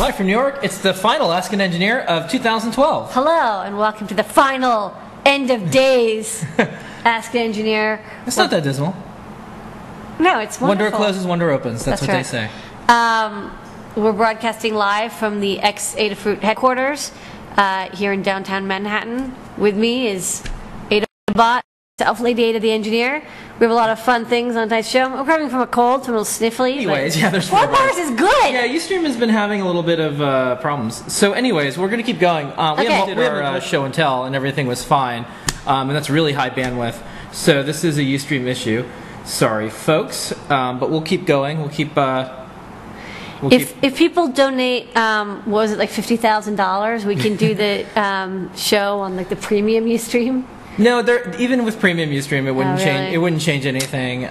Live from New York, it's the final Ask an Engineer of 2012. Hello, and welcome to the final end of days Ask an Engineer. It's not that dismal. No, it's wonderful. One door closes, one door opens. That's what right. they say. We're broadcasting live from the ex-Adafruit headquarters here in downtown Manhattan. With me is Ada Lady Ada the Engineer. We have a lot of fun things on tonight's show. We're recovering from a cold, so I'm a little sniffly. Anyways, yeah, there's 4 bars is good. Yeah, Ustream has been having a little bit of problems. So anyways, we're going to keep going. We did our show and tell, and everything was fine. And that's really high bandwidth. So this is a Ustream issue. Sorry, folks. But we'll keep going. We'll keep... If people donate, what was it, like $50,000, we can do the show on like the premium Ustream. No, even with premium Ustream, it wouldn't change. Really? It wouldn't change anything.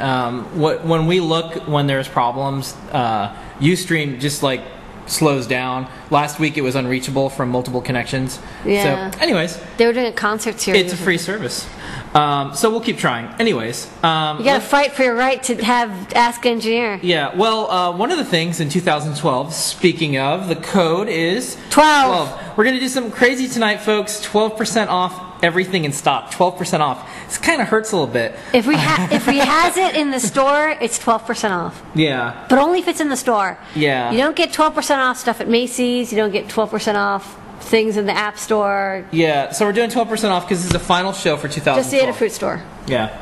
When we look when there's problems, Ustream just like slows down. Last week it was unreachable from multiple connections. Yeah. So, anyways, they were doing a concert series. It's a free service. So we'll keep trying. Anyways, you gotta fight for your right to have Ask Engineer. Yeah. Well, one of the things in 2012. Speaking of, the code is 12. We're gonna do something crazy tonight, folks. 12% off everything in stock. 12% off. This kind of hurts a little bit. If we has it in the store, it's 12% off. Yeah. But only if it's in the store. Yeah. You don't get 12% off stuff at Macy's. You don't get 12% off things in the App Store. Yeah. So we're doing 12% off because this is the final show for 2012. Just the Adafruit store. Yeah.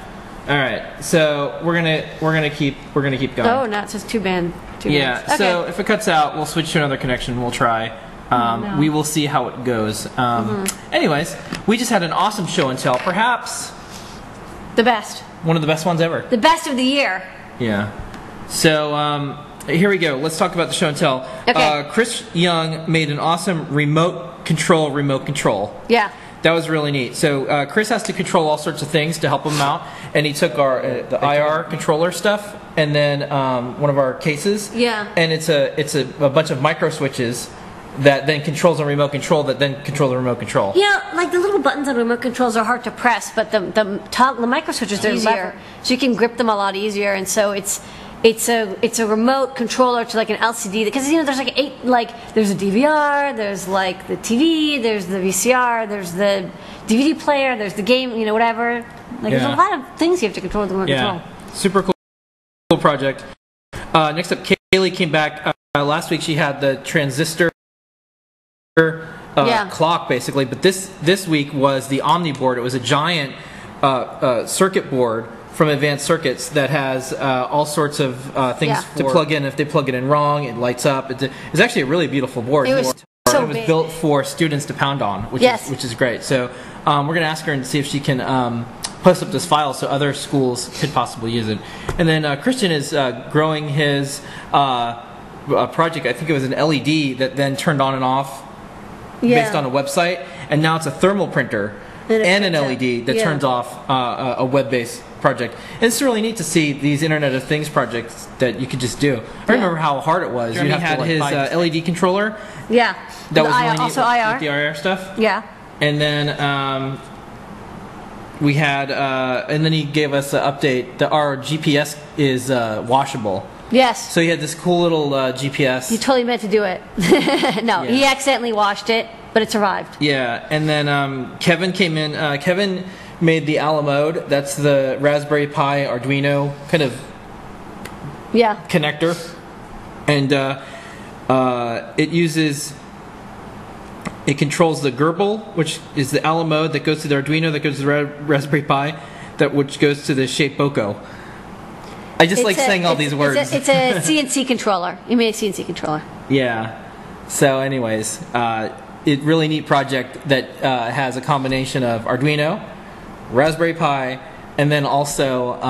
All right. So we're gonna keep going. Oh, no, it's just two bands. Yeah. Okay. So if it cuts out, we'll switch to another connection. We'll try. No. We will see how it goes. Anyways, we just had an awesome show and tell. Perhaps the best. One of the best ones ever. The best of the year. Yeah. So here we go. Let's talk about the show and tell. Okay. Chris Young made an awesome remote control. Yeah. That was really neat. So Chris has to control all sorts of things to help him out, and he took our the IR controller stuff, and then one of our cases. Yeah. And it's a bunch of micro switches that then controls a remote control that then control the remote control. Yeah, like the little buttons on remote controls are hard to press, but the micro switches are easier, so you can grip them a lot easier. And so it's a remote controller to like an LCD, because there's like there's a DVR, there's like the TV, there's the VCR, there's the DVD player, there's the game, whatever. Like there's a lot of things you have to control with the remote control. Super cool project. Next up, Kaylee came back last week. She had the transistor clock basically, but this week was the Omni board. It was a giant circuit board from Advanced Circuits that has all sorts of things to plug in. If they plug it in wrong, it lights up. It's actually a really beautiful board. It was built for students to pound on, which is great. So we're going to ask her and see if she can post up this file so other schools could possibly use it. And then Christian is growing his project. I think it was an LED that then turned on and off based on a website, and now it's a thermal printer and an LED that turns off a web-based project. And it's really neat to see these Internet of Things projects that you could just do. I remember how hard it was. Jeremy had his LED controller. Yeah. That was really neat also with IR. the IR stuff. Yeah. And then we had, and then he gave us an update that our GPS is washable. Yes. So he had this cool little GPS. You totally meant to do it. No, he accidentally washed it, but it survived. Yeah, and then Kevin came in. Kevin made the Ala mode. That's the Raspberry Pi Arduino kind of connector. And it controls the Gerbil, which is the Ala mode that goes to the Arduino, that goes to the Raspberry Pi, which goes to the Shape Boko. I just like saying all these words. It's a CNC controller. You made a CNC controller. Yeah. So anyways, it really neat project that has a combination of Arduino, Raspberry Pi, and then also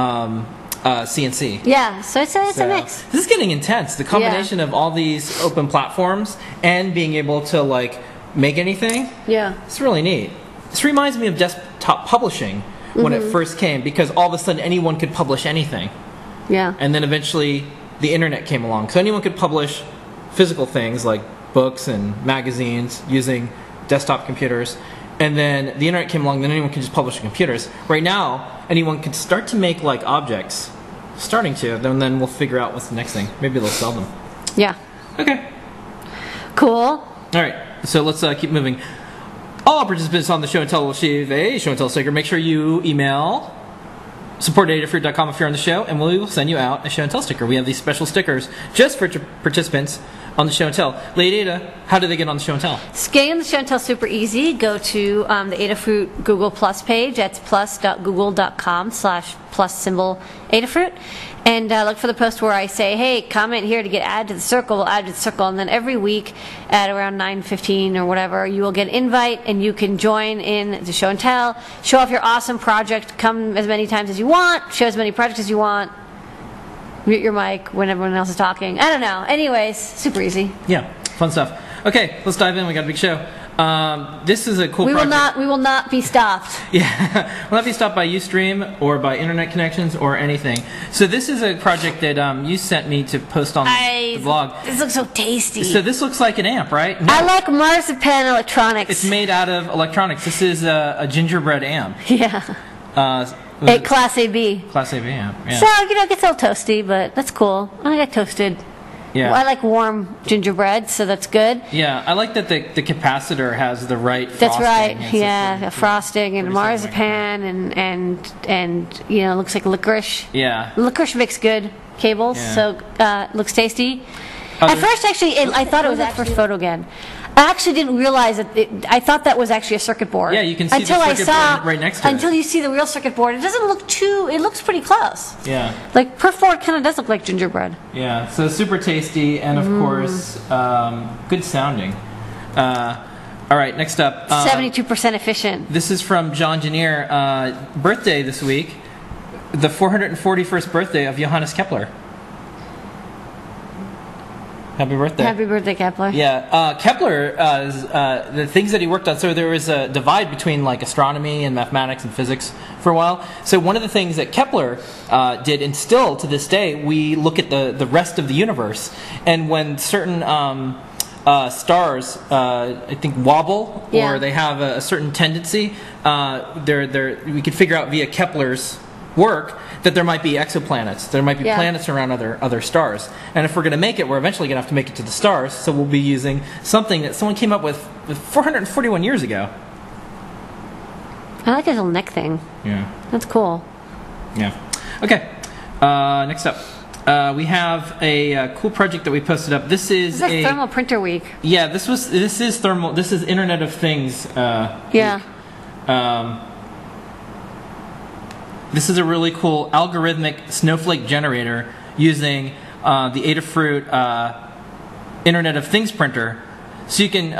CNC. Yeah, so it's a mix. This is getting intense. The combination of all these open platforms and being able to like make anything. Yeah. It's really neat. This reminds me of desktop publishing when it first came, because all of a sudden anyone could publish anything. Yeah. And then eventually the internet came along. So anyone could publish physical things like books and magazines using desktop computers. And then the internet came along, then anyone can just publish on computers. Right now, anyone can start to make like objects. Starting to, and then we'll figure out what's the next thing. Maybe they'll sell them. Yeah. Okay. Cool. All right, so let's keep moving. All participants on the show and tell will receive a show and tell sticker. Make sure you email support@adafruit.com if you're on the show, and we will send you out a show and tell sticker. We have these special stickers just for participants on the show and tell. Lady Ada, how do they get on the show and tell? Getting on the show and tell is super easy. Go to the Adafruit Google Plus page. That's plus.google.com/plus Adafruit. And look for the post where I say, hey, comment here to get added to the circle. We'll add to the circle. And then every week at around 9:15 or whatever, you will get an invite and you can join in the show and tell. Show off your awesome project. Come as many times as you want. Show as many projects as you want. Mute your mic when everyone else is talking. I don't know. Anyways, super easy. Yeah, fun stuff. Okay, let's dive in. We got a big show. This is a cool project. We will not be stopped. Yeah, we'll not be stopped by Ustream or by internet connections or anything. So this is a project that you sent me to post on the blog. This looks so tasty. So this looks like an amp, right? No. I like marzipan electronics. It's made out of electronics. This is a gingerbread amp. Yeah. Class AB. Class AB amp. Yeah. So it gets a little toasty, but that's cool. I got toasted. Yeah. Well, I like warm gingerbread, so that's good. Yeah, I like that the capacitor has the right frosting. That's right. Yeah, a frosting and marzipan and looks like licorice. Yeah. Licorice makes good cables, so looks tasty. At first, actually, I thought it was that first photo again. I actually didn't realize that. I thought that was actually a circuit board. Yeah, you can see the circuit board right next to it. Until you see the real circuit board. It doesn't look it looks pretty close. Yeah. Like, perf board kind of does look like gingerbread. Yeah, so super tasty and, of course, good sounding. All right, next up. 72% efficient. This is from John Janier. Birthday this week. The 441st birthday of Johannes Kepler. Happy birthday. Happy birthday, Kepler. Yeah. Kepler, the things that he worked on, so there was a divide between like astronomy and mathematics and physics for a while. So one of the things that Kepler did, and still to this day, we look at the rest of the universe. And when certain stars, I think, wobble, or they have a certain tendency, we could figure out via Kepler's work that there might be exoplanets. There might be planets around other stars. And if we're going to make it, we're eventually going to have to make it to the stars. So we'll be using something that someone came up with 441 years ago. I like his little neck thing. Yeah. That's cool. Yeah. Okay. Next up. We have a cool project that we posted up. This is like Thermal Printer Week. Yeah, this is Internet of Things. Yeah. Week. This is a really cool algorithmic snowflake generator using the Adafruit Internet of Things printer. So you can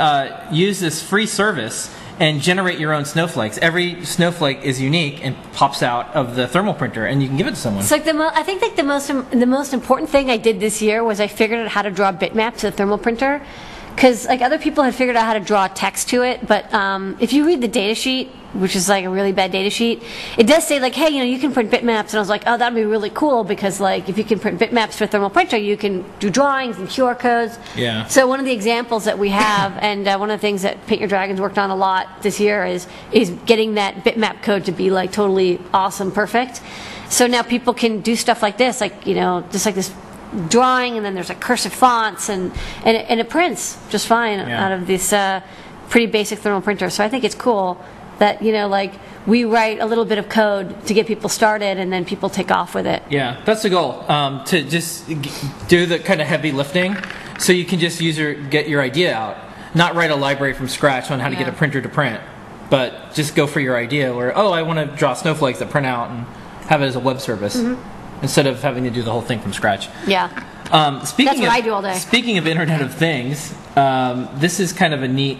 use this free service and generate your own snowflakes. Every snowflake is unique and pops out of the thermal printer, and you can give it to someone. So I think like the most important thing I did this year was I figured out how to draw bitmaps to the thermal printer, because like other people had figured out how to draw text to it, but if you read the data sheet, which is like a really bad data sheet, it does say like, hey, you can print bitmaps, and I was like, oh, that'd be really cool, because like if you can print bitmaps to a thermal printer, you can do drawings and QR codes. Yeah. So one of the examples that we have, and one of the things that Paint Your Dragons worked on a lot this year is getting that bitmap code to be like totally awesome, perfect. So now people can do stuff like this, like just like this drawing, and then there's like cursive fonts, and it prints just fine out of this pretty basic thermal printer. So I think it's cool that like we write a little bit of code to get people started, and then people take off with it. Yeah, that's the goal, to just do the kind of heavy lifting, so you can just get your idea out, not write a library from scratch on how to get a printer to print, but just go for your idea where, oh, I want to draw snowflakes that print out and have it as a web service. Instead of having to do the whole thing from scratch. Yeah. That's what I do all day. Speaking of Internet of Things, this is kind of a neat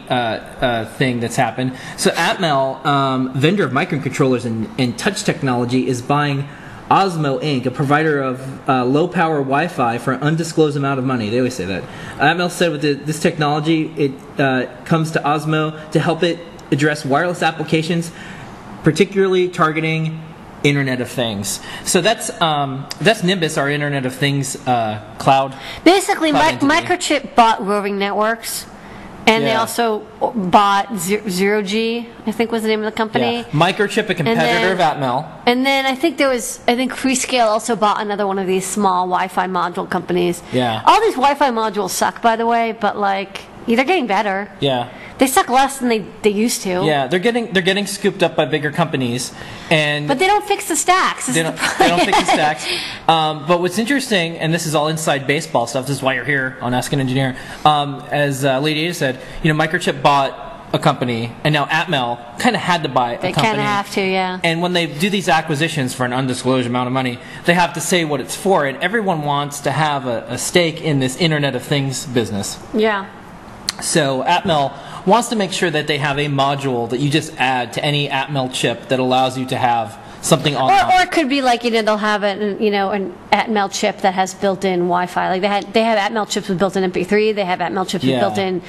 thing that's happened. So Atmel, vendor of microcontrollers and touch technology, is buying Osmo Inc., a provider of low-power Wi-Fi for an undisclosed amount of money. They always say that. Atmel said with this technology, it comes to Osmo to help it address wireless applications, particularly targeting Internet of Things. So that's Nimbus, our Internet of Things cloud. Basically, Microchip bought Roving Networks, and they also bought Zero G, I think was the name of the company. Yeah. Microchip, a competitor of Atmel. And then I think Freescale also bought another one of these small Wi-Fi module companies. Yeah. All these Wi-Fi modules suck, by the way, but like Yeah, they're getting better. Yeah. They suck less than they used to. Yeah, they're getting scooped up by bigger companies, but they don't fix the stacks. They don't fix the stacks. But what's interesting, and this is all inside baseball stuff. This is why you're here on Ask an Engineer. As Lady Ada said, Microchip bought a company, and now Atmel kind of had to buy a company. They kind of have to, yeah. And when they do these acquisitions for an undisclosed amount of money, they have to say what it's for, and everyone wants to have a stake in this Internet of Things business. Yeah. So Atmel wants to make sure that they have a module that you just add to any Atmel chip that allows you to have something on. Or it could be like they'll have an Atmel chip that has built-in Wi-Fi. Like they have Atmel chips with built-in MP3. They have Atmel chips with built-in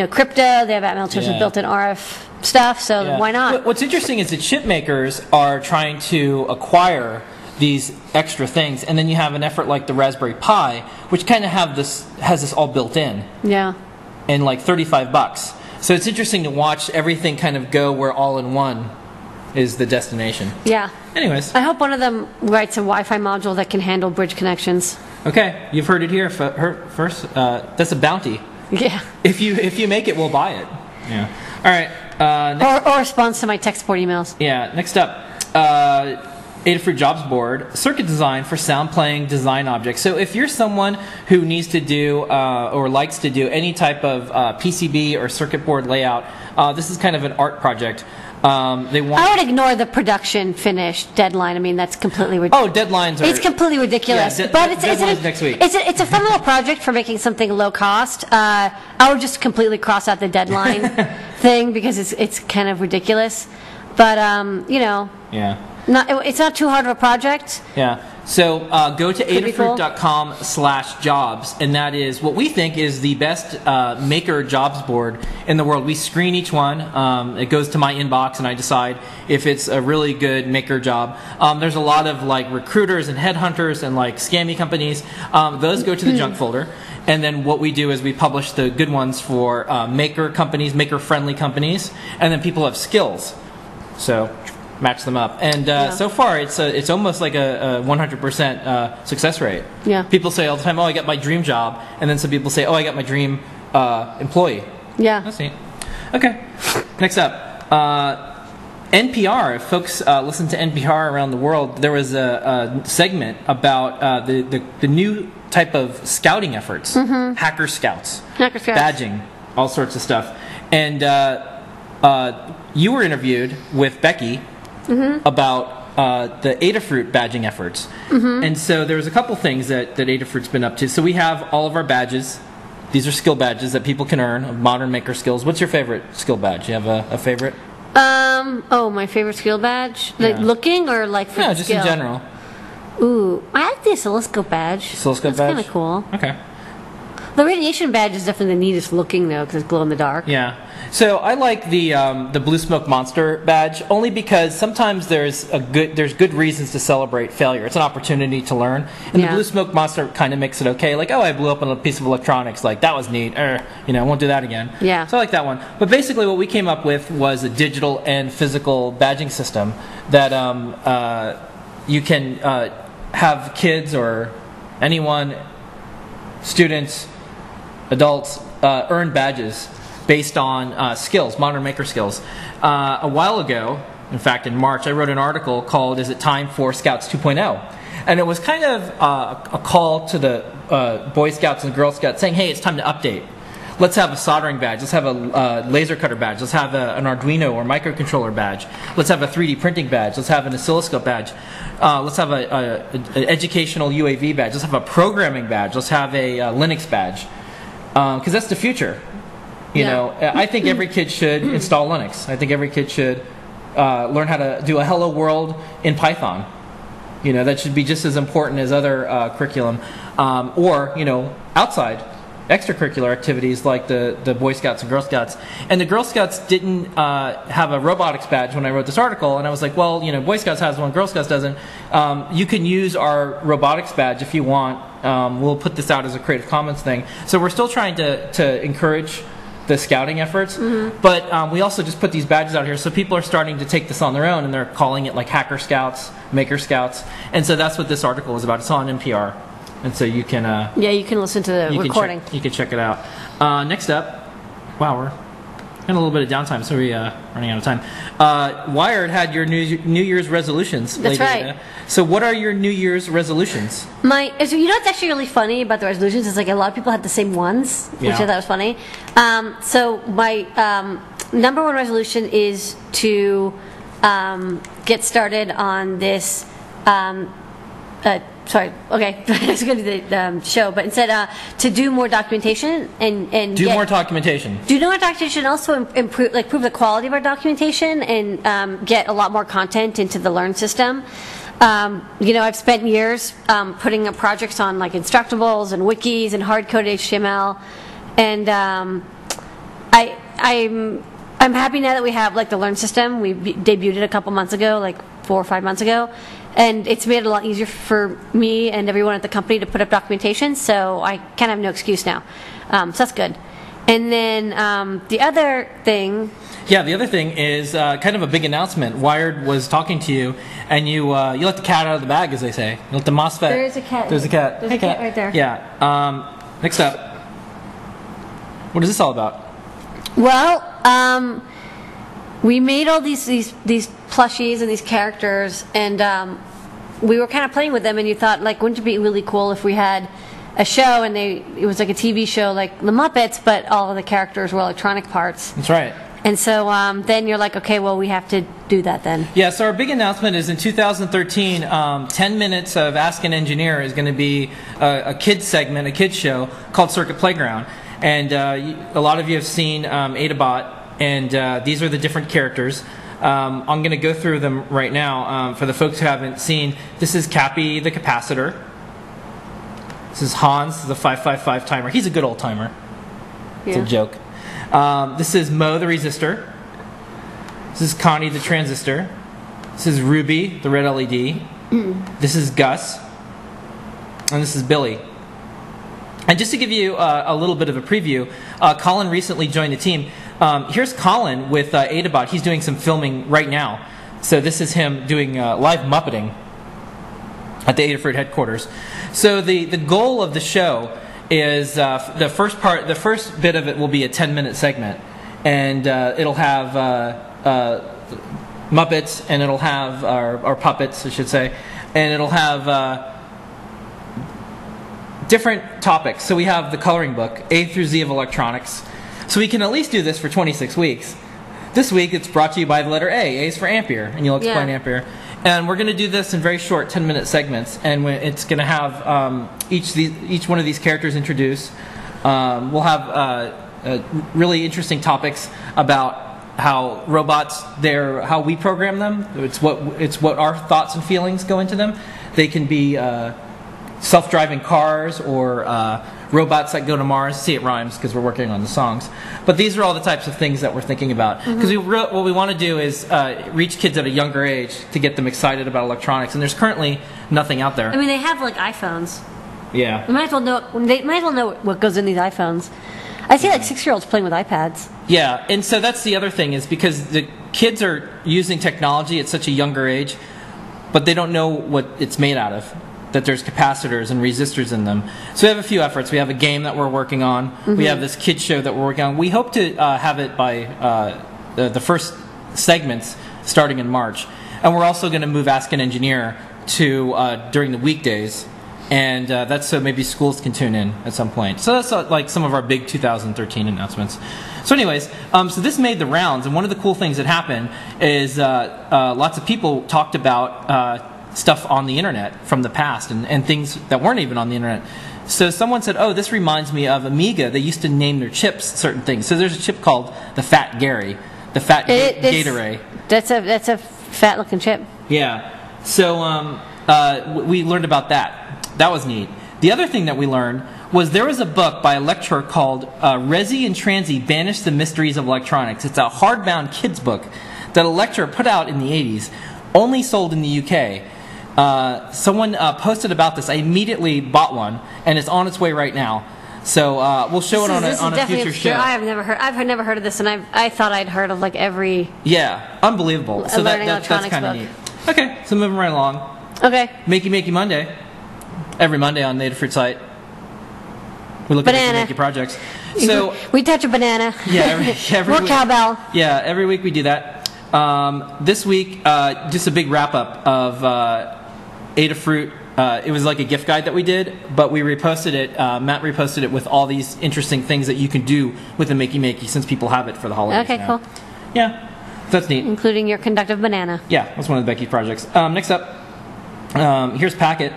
crypto. They have Atmel chips with built-in RF stuff. So why not? What's interesting is that chip makers are trying to acquire these extra things, and then you have an effort like the Raspberry Pi, which kind of has this all built in. Yeah. And like $35. So it's interesting to watch everything kind of go where all-in-one is the destination. Yeah. Anyways. I hope one of them writes a Wi-Fi module that can handle bridge connections. Okay, you've heard it here first. That's a bounty. Yeah. If you make it, we'll buy it. Yeah. All right. Or response to my text support emails. Yeah. Next up. Adafruit Jobs Board, circuit design for sound playing design objects. So if you're someone who needs to do or likes to do any type of PCB or circuit board layout, this is kind of an art project. I would ignore the production finish deadline. I mean, that's completely ridiculous. Oh, deadlines are... It's completely ridiculous. Yeah, but it's next week. It's a fun little project for making something low cost. I would just completely cross out the deadline thing because it's kind of ridiculous. But, Yeah. It's not too hard of a project. Yeah. So go to adafruit.com/jobs, and that is what we think is the best maker jobs board in the world. We screen each one. It goes to my inbox, and I decide if it's a really good maker job. There's a lot of like recruiters and headhunters and like scammy companies. Those go to the junk folder. And then what we do is we publish the good ones for maker companies, maker-friendly companies, and then people have skills. So match them up, and so far it's almost like a 100% success rate. Yeah. People say all the time, "Oh, I got my dream job," and then some people say, "Oh, I got my dream employee." Yeah. That's neat. Okay. Next up, NPR. If folks listen to NPR around the world, there was a segment about the new type of scouting efforts, hacker scouts, badging, all sorts of stuff, and you were interviewed with Becky. About the Adafruit badging efforts. And so there's a couple things that Adafruit's been up to. So we have all of our badges. These are skill badges that people can earn of modern maker skills. What's your favorite skill badge? You have a favorite? My favorite skill badge? Like looking or like for just skill? In general. Ooh, I like the oscilloscope badge. Oscilloscope badge? That's kind of cool. Okay. The radiation badge is definitely the neatest looking though, because it's glow in the dark. Yeah. So I like the Blue Smoke Monster badge only because sometimes there's good reasons to celebrate failure. It's an opportunity to learn, and the Blue Smoke Monster kind of makes it okay. Like, oh, I blew up on a piece of electronics. Like that was neat. I won't do that again. Yeah. So I like that one. But basically, what we came up with was a digital and physical badging system that you can have kids or anyone, students, adults earn badges based on skills, modern maker skills. A while ago, in fact in March, I wrote an article called "Is It Time for Scouts 2.0?" And it was kind of a call to the Boy Scouts and Girl Scouts saying, hey, it's time to update. Let's have a soldering badge. Let's have a laser cutter badge. Let's have an Arduino or microcontroller badge. Let's have a 3D printing badge. Let's have an oscilloscope badge. Let's have an educational UAV badge. Let's have a programming badge. Let's have a Linux badge. Because that's the future. You know, I think every kid should install Linux. I think every kid should learn how to do a hello world in Python. You know, that should be just as important as other curriculum. Or, outside extracurricular activities like the Boy Scouts and Girl Scouts. And the Girl Scouts didn't have a robotics badge when I wrote this article, and I was like, well, Boy Scouts has one, Girl Scouts doesn't. You can use our robotics badge if you want. We'll put this out as a Creative Commons thing. So we're still trying to encourage the scouting efforts, but we also just put these badges out here, so people are starting to take this on their own, and they're calling it like Hacker Scouts, Maker Scouts, and so that's what this article is about. It's on NPR. And so you can... you can listen to the recording. You can check it out. Next up, Wow, we're in a little bit of downtime, so we're running out of time. Wired had your New Year's resolutions. That's Lady right. Ada. So what are your New Year's resolutions? So what's actually really funny about the resolutions is like a lot of people had the same ones, which I thought was funny. So my number one resolution is to get started on this. Sorry, okay, I was going to do the show, but instead to do more documentation and do more documentation. Do more documentation, also improve the quality of our documentation, and get a lot more content into the Learn system. I've spent years putting up projects on like Instructables and wikis and hard-coded HTML, and I'm happy now that we have like the Learn system. We debuted it a couple months ago, like 4 or 5 months ago. And it's made it a lot easier for me and everyone at the company to put up documentation, so I kind of have no excuse now. So that's good. And then the other thing... Yeah, the other thing is kind of a big announcement. Wired was talking to you, and you let the cat out of the bag, as they say. You let the MOSFET... There is a cat. There's a cat. There's a cat right there. Yeah. Next up. What is this all about? Well, we made all these plushies and these characters, and we were kind of playing with them, and you thought, like, wouldn't it be really cool if we had a show and it was like a TV show like The Muppets, but all of the characters were electronic parts. That's right. And so then you're like, okay, well, we have to do that then. Yeah, so our big announcement is in 2013, 10 minutes of Ask an Engineer is going to be a kids segment, a kids show called Circuit Playground. And a lot of you have seen Adabot, and these are the different characters. I'm going to go through them right now. For the folks who haven't seen, this is Cappy the capacitor. This is Hans, the 555 timer. He's a good old timer. It's a joke. This is Mo the resistor. This is Connie the transistor. This is Ruby the red LED. This is Gus. And this is Billy. And just to give you a little bit of a preview, Colin recently joined the team. Here's Colin with Adabot. He's doing some filming right now. So this is him doing live Muppeting at the Adafruit headquarters. So the goal of the show is the first bit of it will be a 10-minute segment, and it'll have Muppets, and it'll have or puppets, I should say, and it'll have different topics. So we have the coloring book, A through Z of electronics. So we can at least do this for 26 weeks. This week it's brought to you by the letter A. A is for ampere, and you'll explain ampere. And we're going to do this in very short 10-minute segments, and it's going to have each one of these characters introduced. We'll have really interesting topics about how robots, how we program them. It's what our thoughts and feelings go into them. They can be self-driving cars or robots that go to Mars. See, it rhymes because we're working on the songs. But these are all the types of things that we're thinking about. Because what we want to do is reach kids at a younger age to get them excited about electronics. And there's currently nothing out there. I mean, they have like iPhones. Yeah. They might as well know what goes in these iPhones. I see like 6-year-olds playing with iPads. Yeah, and so that's the other thing, is because the kids are using technology at such a younger age, but they don't know what it's made out of. That there's capacitors and resistors in them. So we have a few efforts. We have a game that we're working on. We have this kids show that we're working on. We hope to have it by the first segments starting in March. And we're also going to move Ask an Engineer to during the weekdays. And that's so maybe schools can tune in at some point. So that's like some of our big 2013 announcements. So anyways, so this made the rounds. And one of the cool things that happened is lots of people talked about stuff on the internet from the past and things that weren't even on the internet. So someone said, oh, this reminds me of Amiga. They used to name their chips certain things. So there's a chip called the Fat Gary, the Fat Gatorade. That's a fat looking chip. Yeah. So we learned about that. That was neat. The other thing that we learned was there was a book by a lecturer called Resi and Transi Banish the Mysteries of Electronics. It's a hardbound kids book that a lecturer put out in the 80s, only sold in the UK. Someone posted about this. I immediately bought one, and it's on its way right now. So we'll show it on a future show. I've never heard of this, and I thought I'd heard of like every unbelievable. So that's kind of neat. Okay, so moving right along. Okay. Makey Monday, every Monday on the Adafruit site. We look at Makey projects. So we touch a banana. Yeah, every more week, cowbell. Yeah, every week we do that. This week, just a big wrap up of Adafruit. It was like a gift guide that we did, but we reposted it. Matt reposted it with all these interesting things that you can do with the Makey Makey since people have it for the holidays. Okay, now. cool. Yeah, that's neat. Including your conductive banana. Yeah, that's one of the Becky's projects. Next up, here's Packet.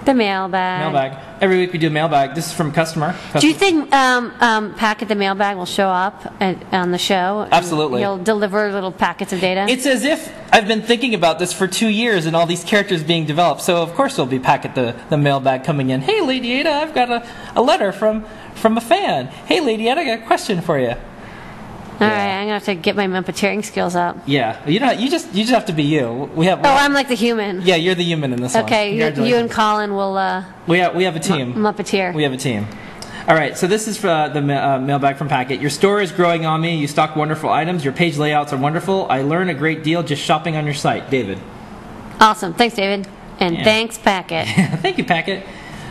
The mailbag. Mailbag. Every week we do a mailbag. This is from customer. Do you think Packet the mailbag will show up on the show? Absolutely. You'll deliver little packets of data? It's as if I've been thinking about this for 2 years and all these characters being developed. So of course there'll be Packet the mailbag coming in. Hey, Lady Ada, I've got a letter from a fan. Hey, Lady Ada, I got a question for you. All right, I'm gonna have to get my puppeteering skills up. Yeah, you just have to be you. I'm like the human. Yeah, you're the human in this one. Okay, you and Colin will. We have a team. Muppeteer. We have a team. All right, so this is for the mailbag from Packet. Your store is growing on me. You stock wonderful items. Your page layouts are wonderful. I learn a great deal just shopping on your site, David. Awesome, thanks, David, and thanks, Packet. Thank you, Packet.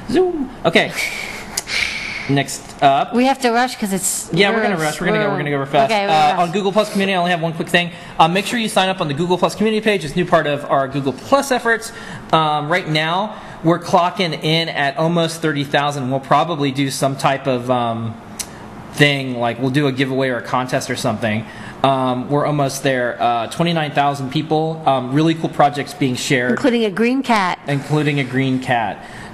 Zoom. Okay. Next up, we have to rush because it's. Yeah, we're gonna rush. We're gonna go real fast. Okay, on Google Plus Community, I only have one quick thing. Make sure you sign up on the Google Plus Community page. It's a new part of our Google Plus efforts. Right now, we're clocking in at almost 30,000. We'll probably do some type of thing, like we'll do a giveaway or a contest or something. We're almost there. 29,000 people. Really cool projects being shared, including a green cat.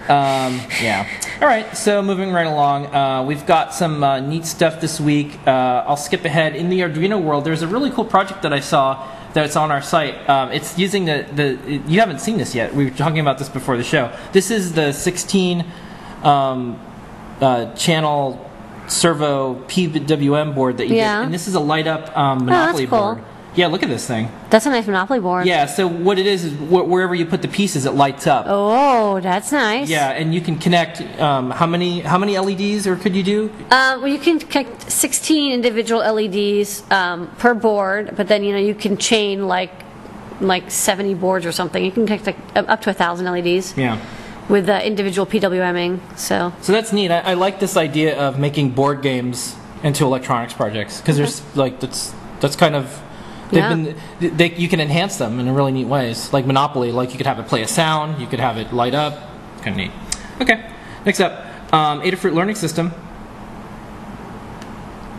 Yeah. All right, so moving right along, we've got some neat stuff this week. I'll skip ahead. In the Arduino world, there's a really cool project that I saw that's on our site. It's using you haven't seen this yet. We were talking about this before the show. This is the 16 channel servo PWM board that you get. And this is a light up Monopoly board. Yeah, look at this thing. That's a nice Monopoly board. Yeah, so what it is wherever you put the pieces, it lights up. Oh, that's nice. Yeah, and you can connect how many LEDs or could you do? Well, you can connect 16 individual LEDs per board, but then you can chain like 70 boards or something. You can connect up to 1,000 LEDs. Yeah. With individual PWMing. So that's neat. I like this idea of making board games into electronics projects because there's that's kind of. You can enhance them in really neat ways. Like Monopoly, like you could have it play a sound, you could have it light up. Kind of neat. Okay, next up, Adafruit Learning System.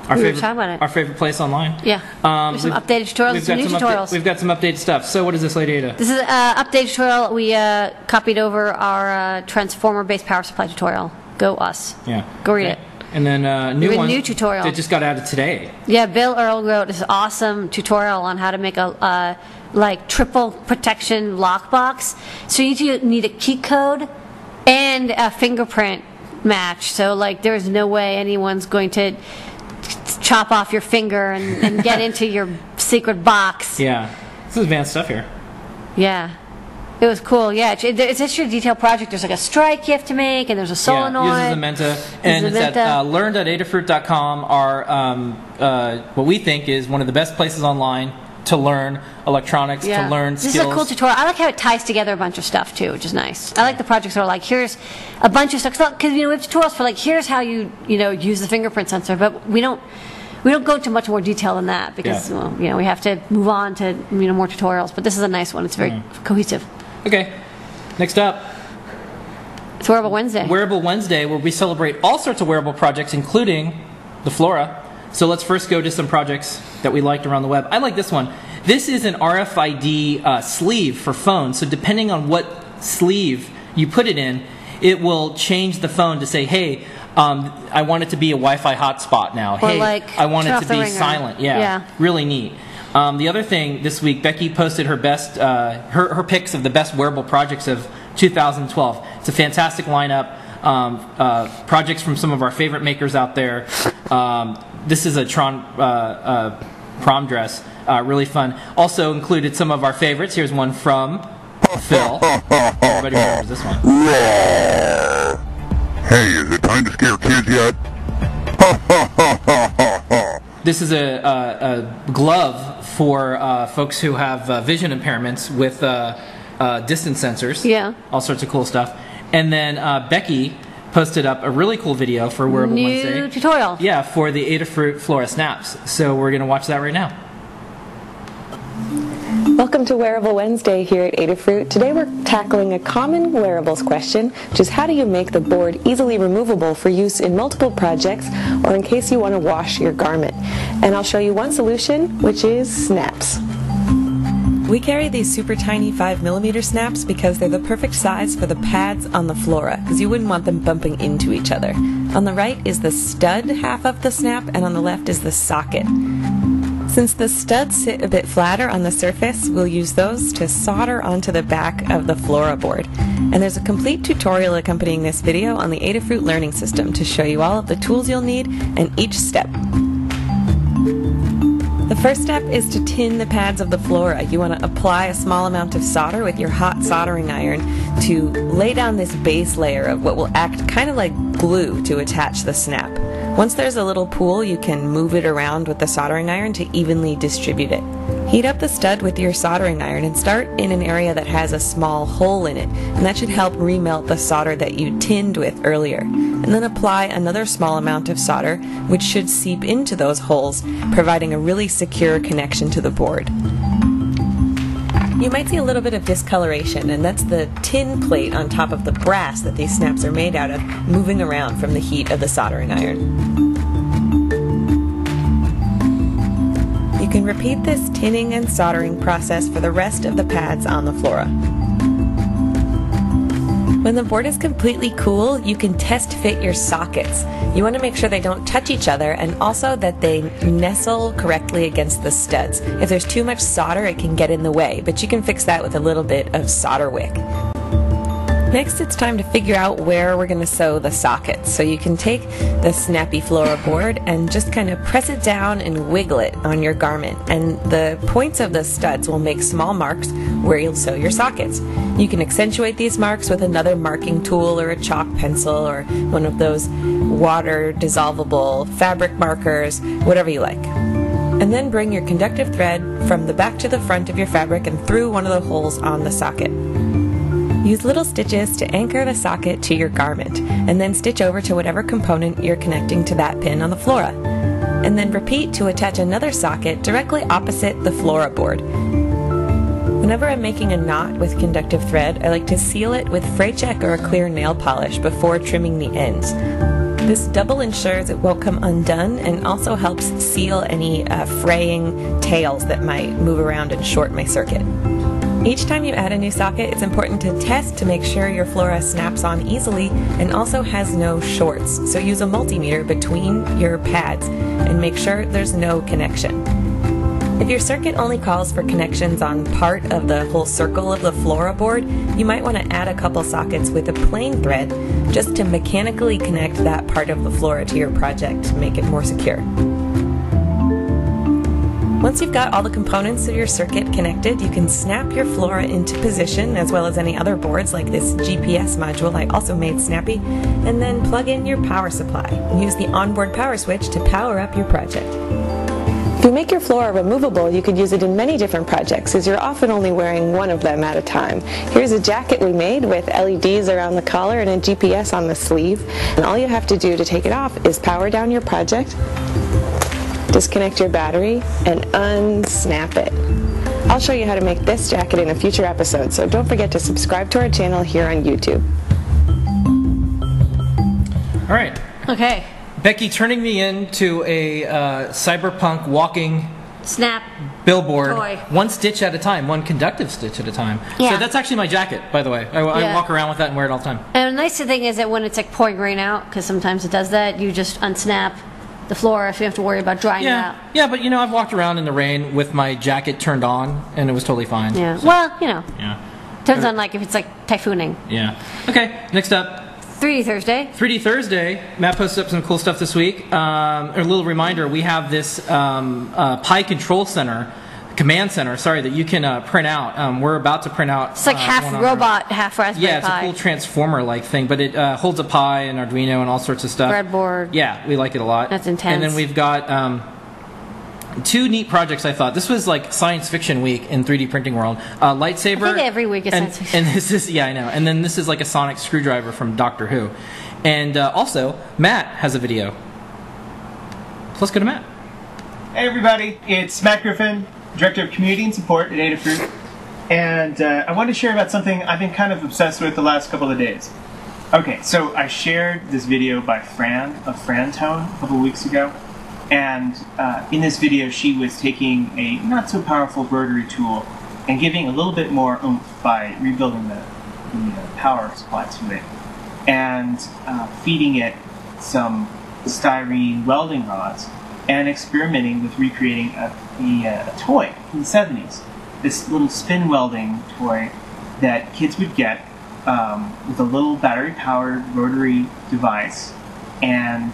Our favorite place online. Yeah. There's some updated tutorials, some new tutorials. We've got some updated stuff. So what is this, Lady Ada? This is an updated tutorial. We copied over our transformer-based power supply tutorial. Go us. Yeah. Go read it. And then new tutorial that just got added today. Yeah, Bill Earl wrote this awesome tutorial on how to make a triple protection lockbox. So you need a key code and a fingerprint match. So there's no way anyone's going to chop off your finger and get into your secret box. Yeah, this is advanced stuff here. Yeah. It was cool, yeah. It's actually a detailed project. There's a strike you have to make, and there's a solenoid. Yeah, uses the Menta. And it's at learn.adafruit.com, what we think is one of the best places online to learn electronics, to learn skills. This is a cool tutorial. I like how it ties together a bunch of stuff, too, which is nice. I like the projects that are here's a bunch of stuff. Because, we have tutorials for, here's how you use the fingerprint sensor, but we don't go into much more detail than that because, we have to move on to, more tutorials. But this is a nice one. It's very cohesive. Okay, next up. It's Wearable Wednesday. Wearable Wednesday, where we celebrate all sorts of wearable projects, including the Flora. So let's first go to some projects that we liked around the web. I like this one. This is an RFID sleeve for phones. So depending on what sleeve you put it in, it will change the phone to say, hey, I want it to be a Wi-Fi hotspot now. Or hey, I want it to be silent. Yeah, really neat. The other thing this week, Becky posted her best, her picks of the best wearable projects of 2012. It's a fantastic lineup. Projects from some of our favorite makers out there. This is a prom dress, really fun. Also included some of our favorites. Here's one from Phil. Everybody remembers this one. Hey, is it time to scare kids yet? This is a glove for folks who have vision impairments with distance sensors. Yeah. All sorts of cool stuff. And then Becky posted up a really cool video for Wearable Wednesday. New tutorial. Yeah, for the Adafruit Flora snaps. So we're going to watch that right now. Welcome to Wearable Wednesday here at Adafruit. Today we're tackling a common wearables question, which is how do you make the board easily removable for use in multiple projects or in case you want to wash your garment. And I'll show you one solution, which is snaps. We carry these super tiny 5mm snaps because they're the perfect size for the pads on the Flora, because you wouldn't want them bumping into each other. On the right is the stud half of the snap, and on the left is the socket. Since the studs sit a bit flatter on the surface, we'll use those to solder onto the back of the Flora board. And there's a complete tutorial accompanying this video on the Adafruit Learning System to show you all of the tools you'll need and each step. The first step is to tin the pads of the Flora. You want to apply a small amount of solder with your hot soldering iron to lay down this base layer of what will act kind of like glue to attach the snap. Once there's a little pool, you can move it around with the soldering iron to evenly distribute it. Heat up the stud with your soldering iron and start in an area that has a small hole in it, and that should help remelt the solder that you tinned with earlier. And then apply another small amount of solder, which should seep into those holes, providing a really secure connection to the board. You might see a little bit of discoloration, and that's the tin plate on top of the brass that these snaps are made out of, moving around from the heat of the soldering iron. You can repeat this tinning and soldering process for the rest of the pads on the Flora. When the board is completely cool, you can test fit your sockets. You want to make sure they don't touch each other and also that they nestle correctly against the studs. If there's too much solder, it can get in the way, but you can fix that with a little bit of solder wick. Next, it's time to figure out where we're going to sew the sockets. So you can take the snappy Flora board and just kind of press it down and wiggle it on your garment. And the points of the studs will make small marks where you'll sew your sockets. You can accentuate these marks with another marking tool or a chalk pencil or one of those water dissolvable fabric markers, whatever you like. And then bring your conductive thread from the back to the front of your fabric and through one of the holes on the socket. Use little stitches to anchor the socket to your garment, and then stitch over to whatever component you're connecting to that pin on the Flora. And then repeat to attach another socket directly opposite the Flora board. Whenever I'm making a knot with conductive thread, I like to seal it with fray check or a clear nail polish before trimming the ends. This double ensures it won't come undone and also helps seal any fraying tails that might move around and short my circuit. Each time you add a new socket, it's important to test to make sure your Flora snaps on easily and also has no shorts. So use a multimeter between your pads and make sure there's no connection. If your circuit only calls for connections on part of the whole circle of the Flora board, you might want to add a couple sockets with a plain thread just to mechanically connect that part of the Flora to your project to make it more secure. Once you've got all the components of your circuit connected, you can snap your Flora into position, as well as any other boards like this GPS module I also made snappy, and then plug in your power supply. Use the onboard power switch to power up your project. If you make your Flora removable, you could use it in many different projects, as you're often only wearing one of them at a time. Here's a jacket we made with LEDs around the collar and a GPS on the sleeve, and all you have to do to take it off is power down your project, disconnect your battery, and unsnap it. I'll show you how to make this jacket in a future episode, so don't forget to subscribe to our channel here on YouTube. All right. Okay. Becky turning me into a cyberpunk walking Snap billboard, toy. one stitch at a time, one conductive stitch at a time. Yeah. So that's actually my jacket, by the way. I walk around with that and wear it all the time. And the nice thing is that when it's like pouring rain out, because sometimes it does that, you just unsnap the Flora if you have to worry about drying it out. Yeah, but I've walked around in the rain with my jacket turned on, and it was totally fine. Yeah. So, well, Yeah. Turns on like if it's like typhooning. Yeah. Okay, next up. 3D Thursday. 3D Thursday. Matt posted up some cool stuff this week. A little reminder, we have this Pi Control Center, Command Center, that you can print out. We're about to print out. It's like half robot, half Raspberry Pi. Yeah, it's a cool transformer-like thing, but it holds a Pi and Arduino and all sorts of stuff. Breadboard. Yeah, we like it a lot. That's intense. And then we've got two neat projects I thought. This was like science fiction week in 3D printing world. Lightsaber. I think every week is science fiction. And this is, yeah, I know. And then this is like a sonic screwdriver from Doctor Who. And also, Matt has a video. So let's go to Matt. Hey everybody, it's Matt Griffin, Director of Community and Support at Adafruit. And I wanted to share about something I've been kind of obsessed with the last couple of days. Okay, so I shared this video by Fran of Frantone a couple of weeks ago. And in this video, she was taking a not so powerful rotary tool and giving a little bit more oomph by rebuilding the power supply to it and feeding it some styrene welding rods and experimenting with recreating a toy from the 70s. This little spin welding toy that kids would get with a little battery-powered rotary device, and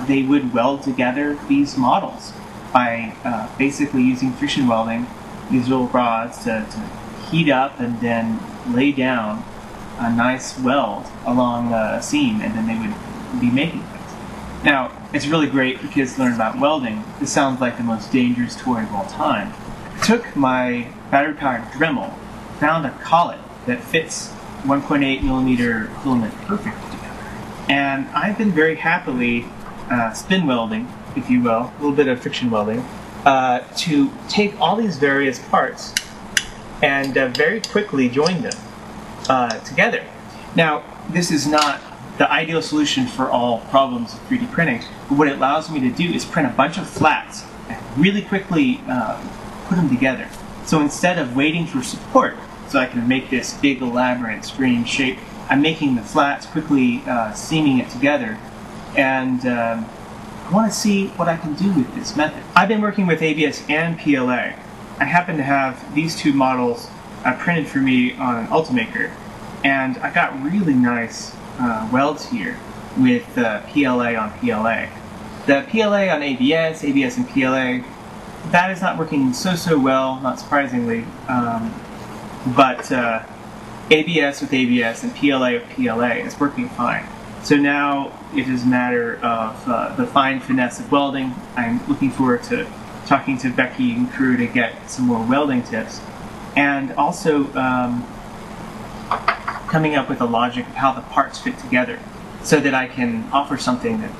they would weld together these models by basically using friction welding, these little rods to heat up and then lay down a nice weld along a seam, and then they would be making things. Now, it's really great for kids to learn about welding. This sounds like the most dangerous toy of all time. I took my battery-powered Dremel, found a collet that fits 1.8 millimeter filament perfectly. And I've been very happily spin welding, if you will, a little bit of friction welding, to take all these various parts and very quickly join them together. Now, this is not the ideal solution for all problems of 3D printing, but what it allows me to do is print a bunch of flats and really quickly put them together. So instead of waiting for support so I can make this big elaborate screen shape, I'm making the flats, quickly seaming it together, and I want to see what I can do with this method. I've been working with ABS and PLA. I happen to have these two models printed for me on Ultimaker, and I got really nice welds here with PLA on PLA. The PLA on ABS, ABS and PLA, that is not working so well, not surprisingly, but ABS with ABS and PLA with PLA is working fine. So now it is a matter of the fine finesse of welding. I'm looking forward to talking to Becky and crew to get some more welding tips, and also coming up with a logic of how the parts fit together so that I can offer something that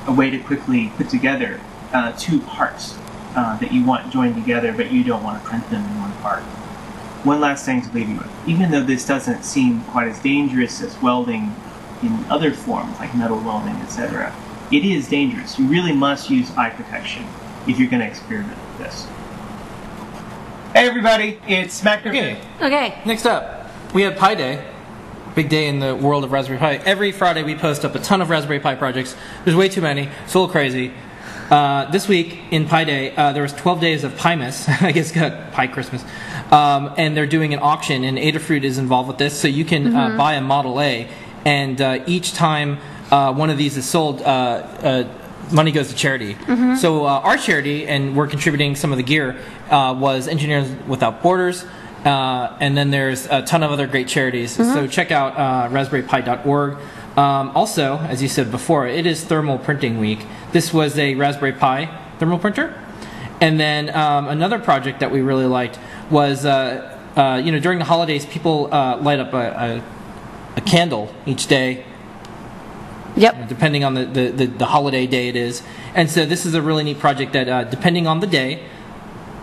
a way to quickly put together two parts that you want joined together, but you don't want to print them in one part. One last thing to leave you with. Even though this doesn't seem quite as dangerous as welding in other forms, like metal welding, etc., it is dangerous. You really must use eye protection if you're going to experiment with this. Hey everybody, it's Matt Griffin. Okay. Next up, we have Pi Day. Big day in the world of Raspberry Pi. Every Friday we post up a ton of Raspberry Pi projects. There's way too many. It's a little crazy. This week in Pi Day, there was 12 days of Pimas. I guess got Pi Christmas. And they're doing an auction, and Adafruit is involved with this. So you can buy a Model A, and each time one of these is sold, money goes to charity. So our charity, and we're contributing some of the gear, was Engineers Without Borders. And then there's a ton of other great charities. So check out raspberrypi.org. Also, as you said before, it is thermal printing week. This was a Raspberry Pi thermal printer. And then another project that we really liked was, during the holidays, people light up a candle each day. Yep. Depending on the holiday day it is. And so this is a really neat project that, depending on the day,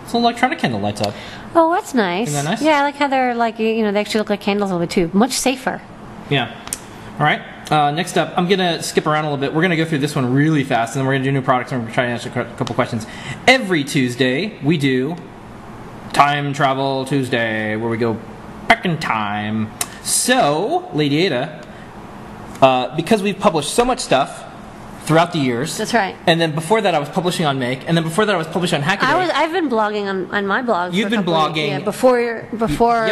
it's an electronic candle lights up. Oh, that's nice. Isn't that nice? Yeah, I like how they're like, they actually look like candles a little bit too. Much safer. Yeah. All right. Next up, I'm going to skip around a little bit. We're going to go through this one really fast, and then we're going to do new products, and we're going to try to answer a couple questions. Every Tuesday, we do Time Travel Tuesday, where we go back in time. So, Lady Ada, because we've published so much stuff throughout the years. That's right. And then before that, I was publishing on Make, and then before that, I was publishing on Hackaday. I've been blogging on my blog. You've been blogging. Before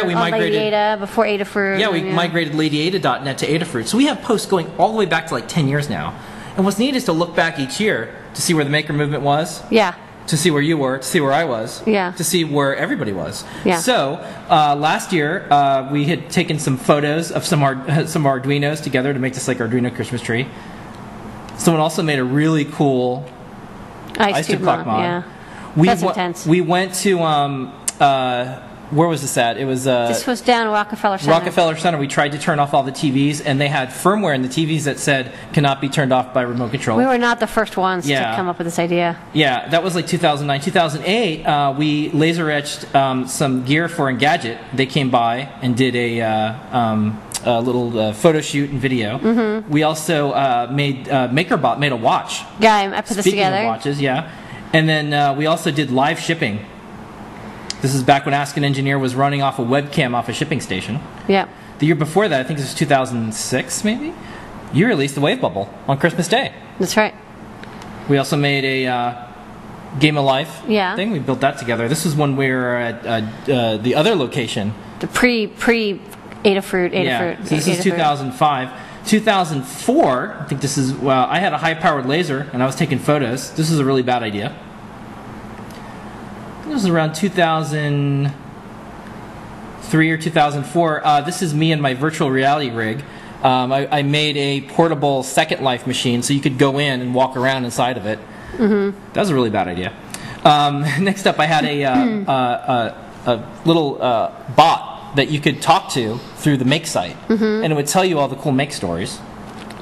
we migrated, Lady Ada, before Adafruit. Yeah, we migrated LadyAda.net to Adafruit. So we have posts going all the way back to like 10 years now. And what's neat is to look back each year to see where the maker movement was. Yeah. To see where you were, to see where I was. Yeah. To see where everybody was. Yeah. So last year we had taken some photos of some Arduinos together to make this like Arduino Christmas tree. Someone also made a really cool Ice tube clock mod. Yeah. That's intense. We went to where was this at? It was this was down Rockefeller Center. Rockefeller Center. We tried to turn off all the TVs, and they had firmware in the TVs that said cannot be turned off by remote control. We were not the first ones to come up with this idea. Yeah, that was like 2009. 2008, we laser etched some gear for Engadget. They came by and did a little photo shoot and video. Mm-hmm. We also made MakerBot made a watch. Yeah, I put this together. Speaking of watches, yeah. And then we also did live shipping. This is back when Ask an Engineer was running off a webcam off a shipping station. Yeah. The year before that, I think this was 2006 maybe, you released the Wave Bubble on Christmas Day. That's right. We also made a Game of Life thing. We built that together. This is when we were at the other location. The pre Adafruit. Yeah. So this is 2005. 2004, I think this is, I had a high-powered laser, and I was taking photos. This was a really bad idea. This was around 2003 or 2004. This is me and my virtual reality rig. I made a portable Second Life machine, so you could go in and walk around inside of it. Mm-hmm. That was a really bad idea. Next up, I had a little bot that you could talk to through the Make site, and it would tell you all the cool Make stories.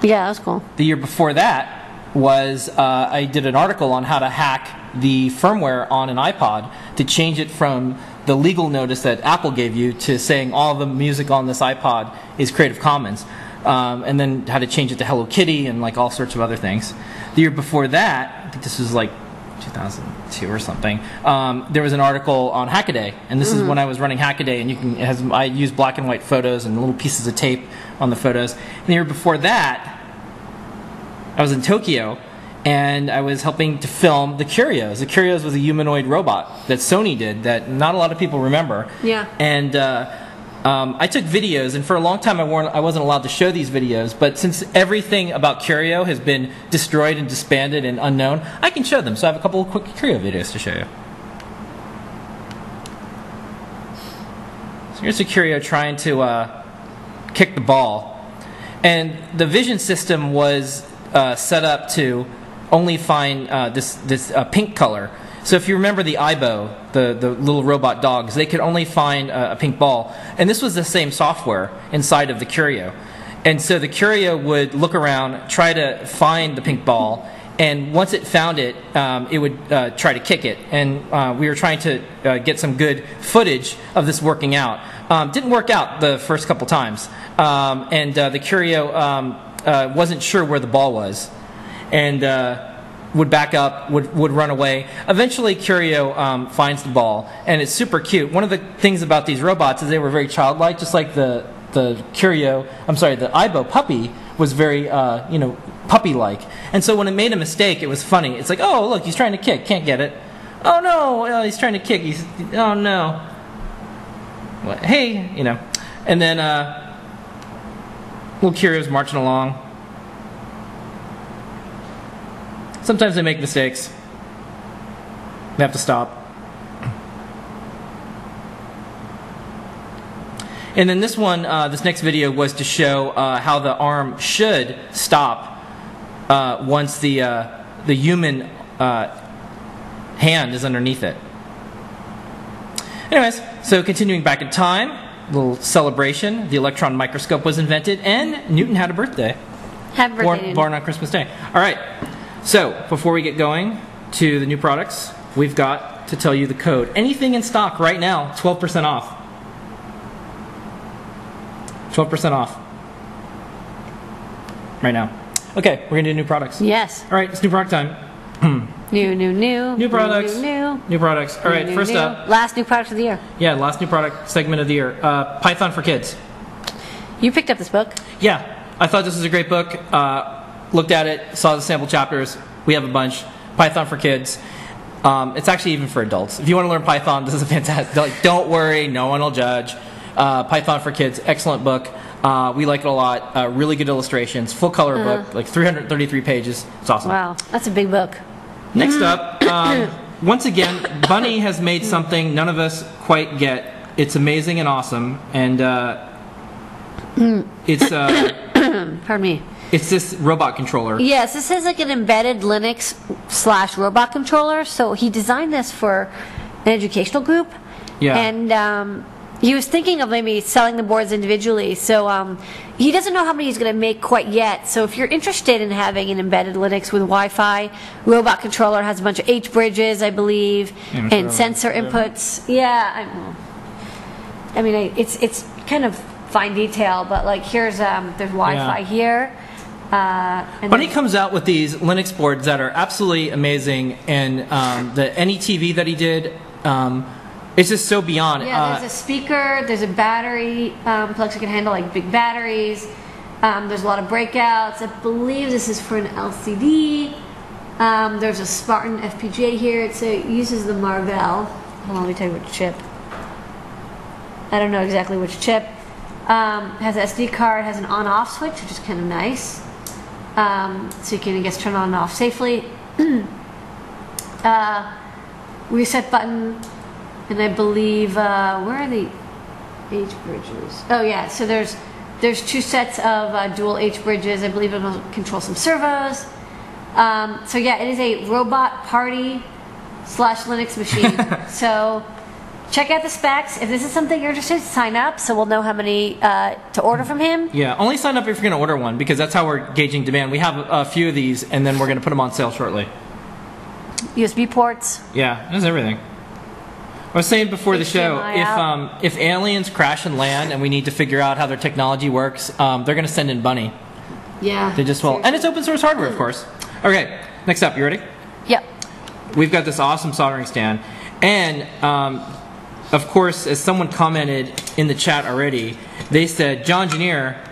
Yeah, that was cool. The year before that was I did an article on how to hack the firmware on an iPod to change it from the legal notice that Apple gave you to saying all the music on this iPod is Creative Commons, and then how to change it to Hello Kitty and like all sorts of other things. The year before that, I think this was like 2002 or something, there was an article on Hackaday, and this is when I was running Hackaday, and I used black and white photos and little pieces of tape on the photos. And the year before that, I was in Tokyo, and I was helping to film the Curios. The Curios was a humanoid robot that Sony did that not a lot of people remember. Yeah. And I took videos, and for a long time I wasn't allowed to show these videos, but since everything about Curio has been destroyed and disbanded and unknown, I can show them. So I have a couple of quick Curio videos to show you. So here's a Curio trying to kick the ball. And the vision system was set up to only find this pink color. So if you remember the Aibo, the little robot dogs, they could only find a pink ball. And this was the same software inside of the Curio. And so the Curio would look around, try to find the pink ball, and once it found it, it would try to kick it. And we were trying to get some good footage of this working out. Didn't work out the first couple times. And the Curio wasn't sure where the ball was. And would back up, would run away. Eventually, Curio finds the ball, and it's super cute. One of the things about these robots is they were very childlike, just like the Aibo puppy was very, puppy-like. And so when it made a mistake, it was funny. It's like, oh, look, he's trying to kick, can't get it. Oh no, he's trying to kick. Oh no. What? Hey, and then little Curio's marching along. Sometimes they make mistakes. They have to stop. And then this one, this next video was to show how the arm should stop once the human hand is underneath it. Anyways, so continuing back in time, a little celebration. The electron microscope was invented, and Newton had a birthday. Happy birthday, Newton. Born on Christmas Day. All right. So, before we get going to the new products, we've got to tell you the code. Anything in stock right now, 12% off. 12% off. Right now. Okay, we're going to do new products. Yes. All right, it's new product time. New. New products. New products. All right, first up. Last new product of the year. Yeah, last new product segment of the year. Python for Kids. You picked up this book. Yeah, I thought this was a great book. Looked at it, saw the sample chapters. We have a bunch. Python for Kids. It's actually even for adults. If you want to learn Python, this is a fantastic. Don't worry, no one will judge. Python for Kids, excellent book. We like it a lot. Really good illustrations. Full color book, like 333 pages. It's awesome. Wow, that's a big book. Next up, once again, Bunny has made something none of us quite get. It's amazing and awesome, and it's Pardon me. It's this robot controller. Yes, this is like an embedded Linux/robot controller. So he designed this for an educational group. Yeah. And he was thinking of maybe selling the boards individually. So he doesn't know how many he's going to make quite yet. So if you're interested in having an embedded Linux with Wi-Fi, robot controller has a bunch of H bridges, I believe, and sensor inputs. Yeah. I mean, it's kind of fine detail, but like here's there's Wi-Fi here. But he comes out with these Linux boards that are absolutely amazing, and the NETV that he did, it's just so beyond. Yeah, there's a speaker, there's a battery, plugs that can handle like big batteries. There's a lot of breakouts. I believe this is for an LCD. There's a Spartan FPGA here. It uses the Marvell. Hold on, let me tell you which chip. I don't know exactly which chip. Has an SD card, has an on-off switch, which is kind of nice. So you can, I guess, turn on and off safely. Reset button, and I believe where are the H bridges? Oh yeah, so there's 2 sets of dual H bridges. I believe it will control some servos. So yeah, it is a robot party / Linux machine. So check out the specs. If this is something you're interested in, sign up so we'll know how many to order from him. Yeah, only sign up if you're going to order one, because that's how we're gauging demand. We have a few of these, and then we're going to put them on sale shortly. USB ports. Yeah, there's everything. I was saying before the show, if aliens crash and land and we need to figure out how their technology works, they're going to send in Bunny. Yeah. They just will. And it's open source hardware, of course. Okay, next up, you ready? Yep. We've got this awesome soldering stand. And of course, as someone commented in the chat already, they said, John Engineer,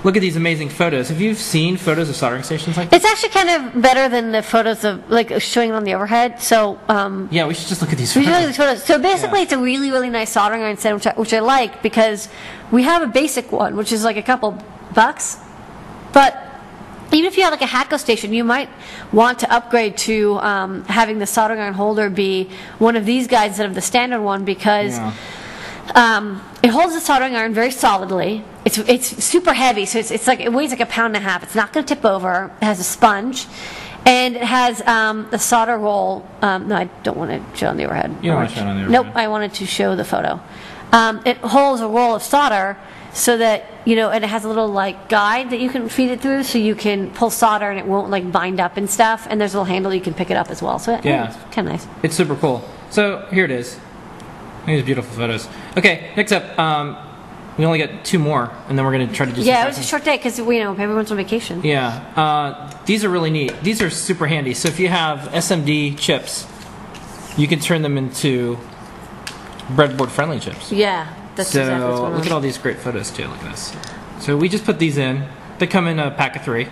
look at these amazing photos. Have you seen photos of soldering stations like this? It's actually kind of better than the photos of, like, showing it on the overhead. So, yeah, we should just look at these photos. So basically, it's a really, really nice soldering iron stand, which I like, because we have a basic one, which is like a couple bucks. But even if you have like a Hatco station, you might want to upgrade to having the soldering iron holder be one of these guys instead of the standard one, because it holds the soldering iron very solidly. It's super heavy, so it's like, it weighs like 1.5 pounds. It's not going to tip over. It has a sponge, and it has a solder roll. No, I don't want to show on the overhead. You don't want to show on the overhead? Nope, I wanted to show the photo. It holds a roll of solder, so that, you know, and it has a little like guide that you can feed it through, so you can pull solder and it won't like bind up and stuff. And there's a little handle you can pick it up as well. So yeah, it's kind of nice. It's super cool. So here it is. These beautiful photos. Okay, next up, we only got 2 more, and then we're going to try to do some it was a short day because, you know, everyone's on vacation. Yeah, these are really neat. These are super handy. So if you have SMD chips, you can turn them into breadboard friendly chips. Yeah, that's exactly what's going on. Look at all these great photos too. Look at this. So we just put these in. They come in a pack of 3.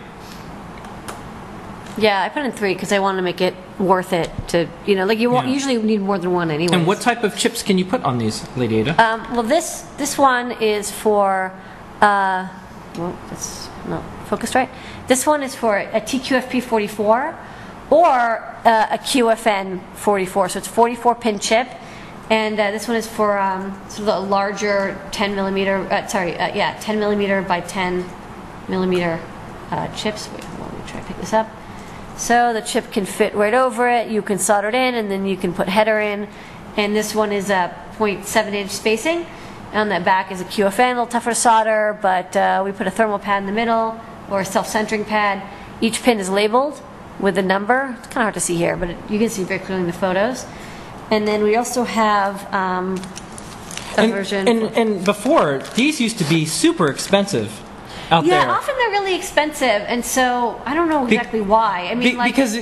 Yeah, I put in 3 because I wanted to make it worth it to, you know, like you usually need more than one anyway. And what type of chips can you put on these, Lady Ada? Well, this one is for, well, that's not focused right. This one is for a TQFP44 or a QFN44. So it's 44-pin chip. And this one is for sort of the larger 10 millimeter, 10 millimeter by 10 millimeter chips. Wait, hold on, let me try to pick this up. So the chip can fit right over it. You can solder it in, and then you can put header in. And this one is a 0.7-inch spacing. On that back is a QFN, a little tougher to solder, but we put a thermal pad in the middle, or a self-centering pad. Each pin is labeled with a number. It's kind of hard to see here, but you can see very clearly in the photos. And then we also have a version. And before, these used to be super expensive out there. Yeah, often they're really expensive, and so I don't know exactly why. I mean, because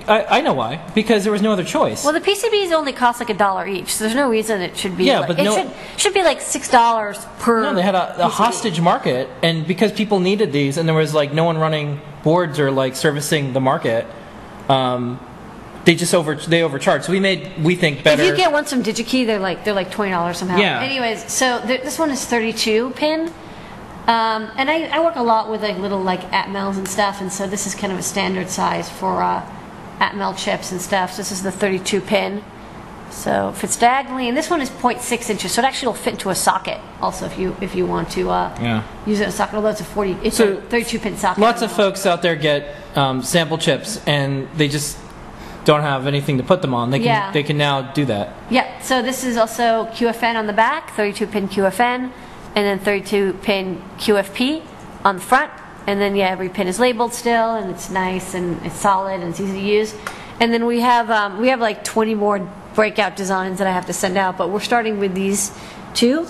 I know why. Because there was no other choice. Well, the PCBs only cost like $1 each, so there's no reason it should be. Yeah, like, but it should be like $6 per. No, they had a hostage market, and because people needed these, and there was like no one running boards or like servicing the market. They just overcharged. So we think better. If you get ones from DigiKey, they're like $20 somehow. Yeah. Anyways, so this one is 32 pin, and I work a lot with like little like Atmels and stuff, and so this is kind of a standard size for Atmel chips and stuff. So this is the 32 pin. So it fits diagonally, and this one is 0.6 inches, so it actually will fit into a socket. Also, if you want to use it in a socket, although it's a 32-pin socket. Lots of folks out there get sample chips, and they just don't have anything to put them on. They can now do that. Yeah. So this is also QFN on the back, 32-pin QFN, and then 32-pin QFP on the front, and then every pin is labeled still, and it's nice and it's solid and it's easy to use. And then we have like 20 more breakout designs that I have to send out, but we're starting with these two.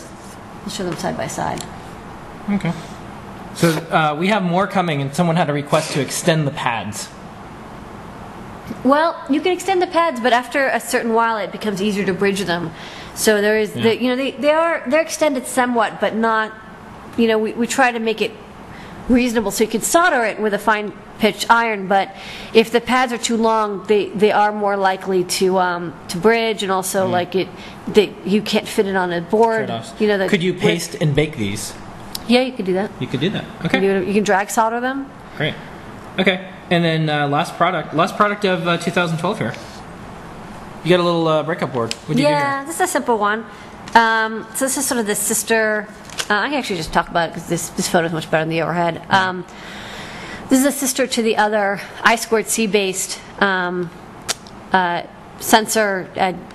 I'll show them side by side. Okay. So we have more coming, and someone had a request to extend the pads. Well, you can extend the pads, but after a certain while, it becomes easier to bridge them. So there is, they're extended somewhat, but not. We try to make it reasonable, so you can solder it with a fine pitch iron, but if the pads are too long, they are more likely to bridge, and also you can't fit it on a board. Could you paste and bake these? Yeah, you could do that. You could do that. Okay. You can drag solder them. Great. Okay. And then last product of 2012 here. You got a little breakup board. What do you do here? This is a simple one. So this is sort of the sister. I can actually just talk about it because this photo is much better than the overhead. This is a sister to the other I2C based sensor,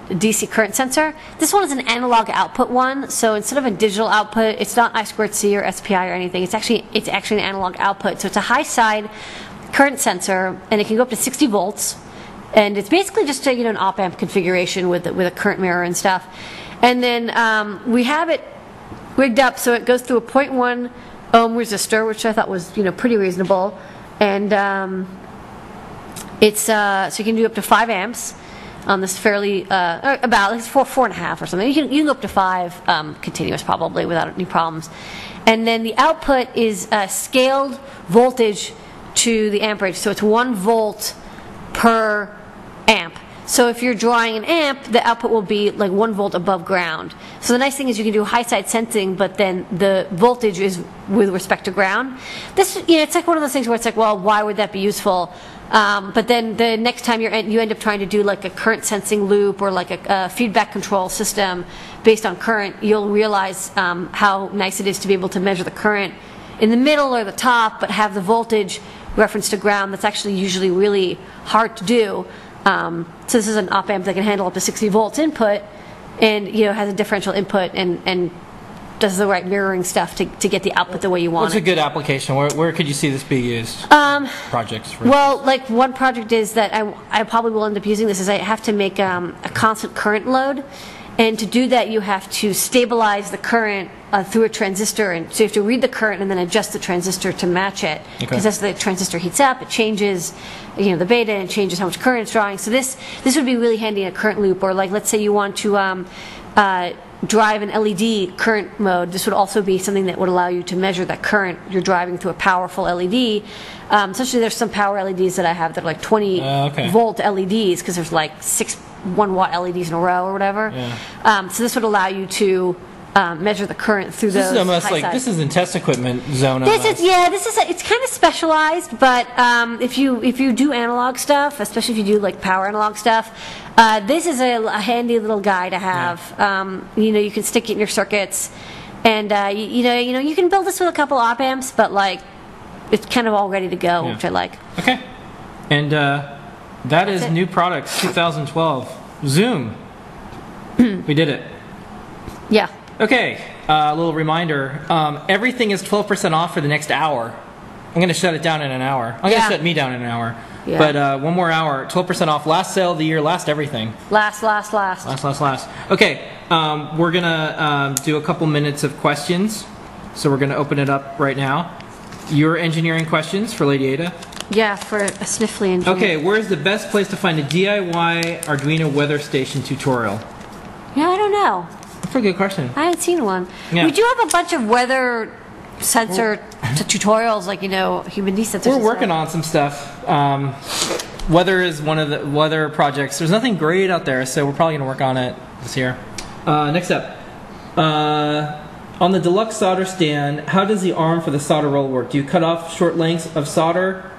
DC current sensor. This one is an analog output one, so instead of a digital output, it's not I2C or SPI or anything. It's actually an analog output. So it's a high side current sensor, and it can go up to 60 volts. And it's basically just an op-amp configuration with a current mirror and stuff. And then we have it rigged up so it goes through a 0.1 ohm resistor, which I thought was pretty reasonable. And it's so you can do up to 5 amps on this fairly about like 4.5 or something. You can go up to 5 continuous probably without any problems. And then the output is scaled voltage to the amperage, so it's 1 volt per amp. So if you're drawing an amp, the output will be like 1 volt above ground. So the nice thing is you can do high side sensing, but then the voltage is with respect to ground. This, it's like one of those things where it's like, well, why would that be useful? But then the next time you end up trying to do like a current sensing loop or like a feedback control system based on current, you'll realize how nice it is to be able to measure the current in the middle or the top, but have the voltage reference to ground. That's actually usually really hard to do. So this is an op amp that can handle up to 60 volts input, and has a differential input and does the right mirroring stuff to get the output the way you want. What's a good application? Where could you see this be used? Projects. Well, like one project is that I probably will end up using this is I have to make a constant current load. And to do that, you have to stabilize the current through a transistor, and so you have to read the current and then adjust the transistor to match it. Because as the transistor heats up, it changes, the beta, and changes how much current it's drawing. So this would be really handy in a current loop, or like let's say you want to drive an LED current mode. This would also be something that would allow you to measure that current you're driving through a powerful LED. Essentially, there's some power LEDs that I have that are like 20 volt LEDs because there's like 6 1-watt LEDs in a row or whatever. Yeah. So this would allow you to measure the current through those. This is almost like this is in test equipment zone. It's kind of specialized, but if you do analog stuff, especially if you do like power analog stuff, this is a handy little guy to have. Yeah. You can stick it in your circuits, and you can build this with a couple op amps, but like it's kind of all ready to go, which I like. Okay, and. That's is new products 2012. Zoom. We did it. Yeah. Okay, a little reminder. Everything is 12% off for the next hour. I'm going to shut it down in an hour. I'm going to shut me down in an hour. Yeah. But one more hour, 12% off. Last sale of the year, last everything. Last. Okay, we're going to do a couple minutes of questions. So we're going to open it up right now. Your engineering questions for Lady Ada. Yeah, for a sniffly engineer. Okay, where's the best place to find a DIY Arduino weather station tutorial? Yeah, I don't know. That's a good question. I haven't seen one. Yeah. We do have a bunch of weather sensor tutorials, like, humidity sensors. We're working on some stuff. Weather is one of the weather projects. There's nothing great out there, so we're probably going to work on it this year. Next up. On the deluxe solder stand, how does the arm for the solder roll work? Do you cut off short lengths of solder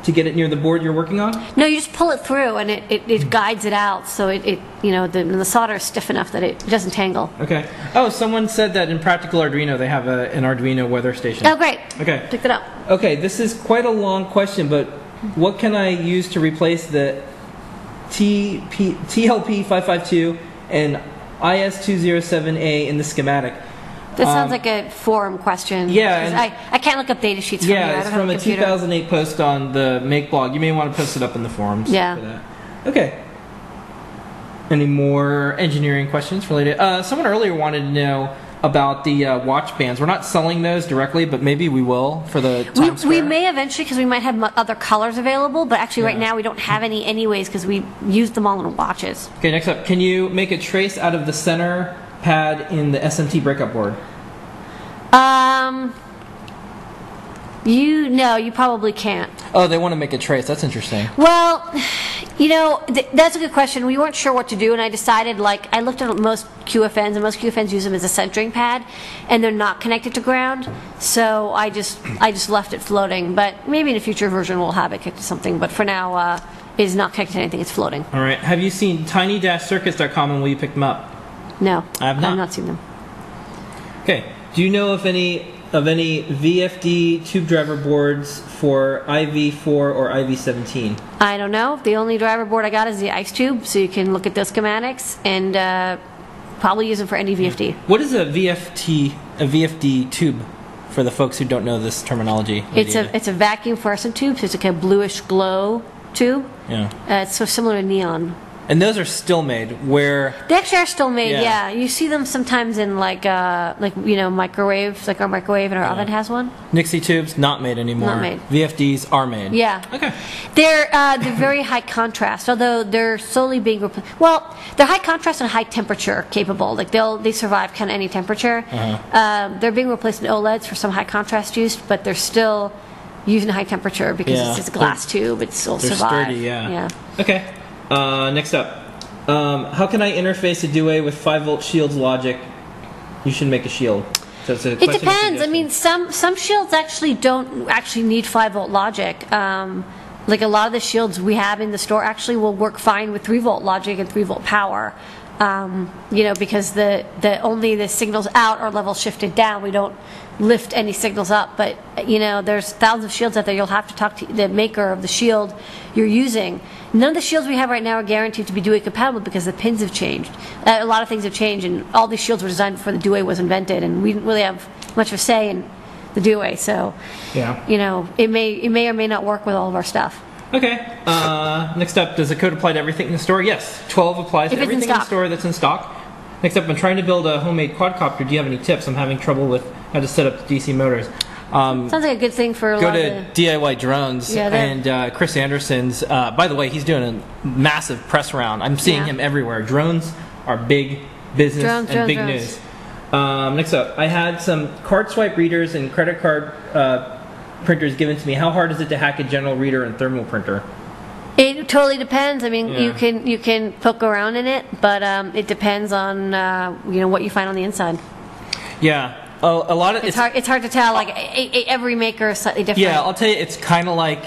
to get it near the board you're working on? No, you just pull it through, and it guides it out, so the solder is stiff enough that it doesn't tangle. Okay. Oh, someone said that in Practical Arduino they have an Arduino weather station. Oh, great. Okay. Picked it up. Okay, this is quite a long question, but what can I use to replace the TLP552 and IS207A in the schematic? That sounds like a forum question. Yeah. I can't look up data sheets from here. Yeah, it's from a 2008 post on the Make blog. You may want to post it up in the forums. Yeah. For that. Okay. Any more engineering questions related? Someone earlier wanted to know about the watch bands. We're not selling those directly, but maybe we will for the Times Square. We may eventually, because we might have other colors available, but actually right now we don't have any anyways because we used them all in watches. Okay, next up. Can you make a trace out of the center pad in the SMT breakup board? You probably can't. Oh, they want to make a trace. That's interesting. Well, that's a good question. We weren't sure what to do, and I decided, I looked at most QFNs, and most QFNs use them as a centering pad, and they're not connected to ground, so I just left it floating. But maybe in a future version we'll have it connected to something, but for now, it is not connected to anything. It's floating. All right. Have you seen tiny-circuits.com, and will you pick them up? No. I have not. I've not seen them. Okay. Do you know of any VFD tube driver boards for IV4 or IV17? I don't know. The only driver board I got is the ice tube, so you can look at those schematics and probably use them for any VFD. What is a VFD tube for the folks who don't know this terminology? It's a vacuum fluorescent tube, so it's like a bluish glow tube. Yeah. It's so similar to neon. And those are still made where... They actually are still made, Yeah. yeah. You see them sometimes in microwaves, like our microwave in our oven has one. Nixie tubes, not made anymore. Not made. VFDs are made. Yeah. Okay. They're very high contrast, although they're slowly being replaced. Well, they're high contrast and high temperature capable. They survive kind of any temperature. They're being replaced in OLEDs for some high contrast use, but they're still using high temperature because it's just a glass tube. It'll survive. They're sturdy, yeah. Okay. Next up, how can I interface a DUA with 5-volt shields logic? You should make a shield. So it's a it depends. I mean, some shields actually don't need 5-volt logic. Like a lot of the shields we have in the store actually will work fine with 3-volt logic and 3-volt power. Because only the signals out are level shifted down. We don't lift any signals up. But there's thousands of shields out there. You'll have to talk to the maker of the shield you're using. None of the shields we have right now are guaranteed to be DUA compatible because the pins have changed. A lot of things have changed, and all these shields were designed before the DUA was invented, and we didn't really have much of a say in the DUA. So, it may or may not work with all of our stuff. Okay. Next up, does the code apply to everything in the store? Yes. 12 applies to everything in the store that's in stock. Next up, I'm trying to build a homemade quadcopter. Do you have any tips? I'm having trouble with how to set up the DC motors. Sounds like a good thing for a go lot to of DIY Drones and Chris Anderson's. By the way, he's doing a massive press round. I'm seeing him everywhere. Drones are big business and big news. Next up, I had some card swipe readers and credit card printers given to me. How hard is it to hack a general reader and thermal printer? It totally depends. I mean, you can poke around in it, but it depends on what you find on the inside. Yeah. A lot of it's hard to tell. Like every maker is slightly different. Yeah, I'll tell you, it's kind of like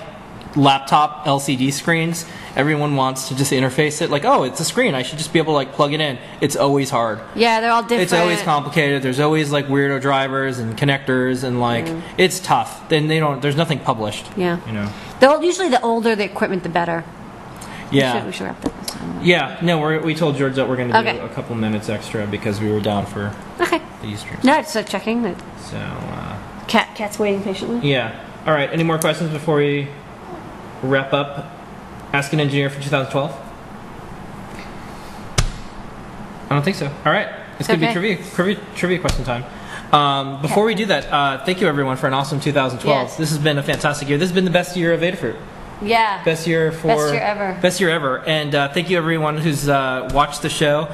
laptop LCD screens. Everyone wants to just interface it like, oh, it's a screen. I should just be able to plug it in. It's always hard. Yeah, they're all different. It's always complicated. There's always weirdo drivers and connectors and it's tough. Then there's nothing published. Yeah. Usually the older the equipment, the better. Yeah. We should wrap that. Yeah. No, we told George that we're going to do a couple minutes extra because we were down for the Eastern. No, it's checking. So. Cat's waiting patiently. Yeah. All right. Any more questions before we wrap up? Ask an Engineer for 2012? I don't think so. All right. It's going to be trivia question time. Before we do that, thank you everyone for an awesome 2012. Yes. This has been a fantastic year. This has been the best year of Adafruit. Yeah. Best year ever. Best year ever. And thank you everyone who's watched the show,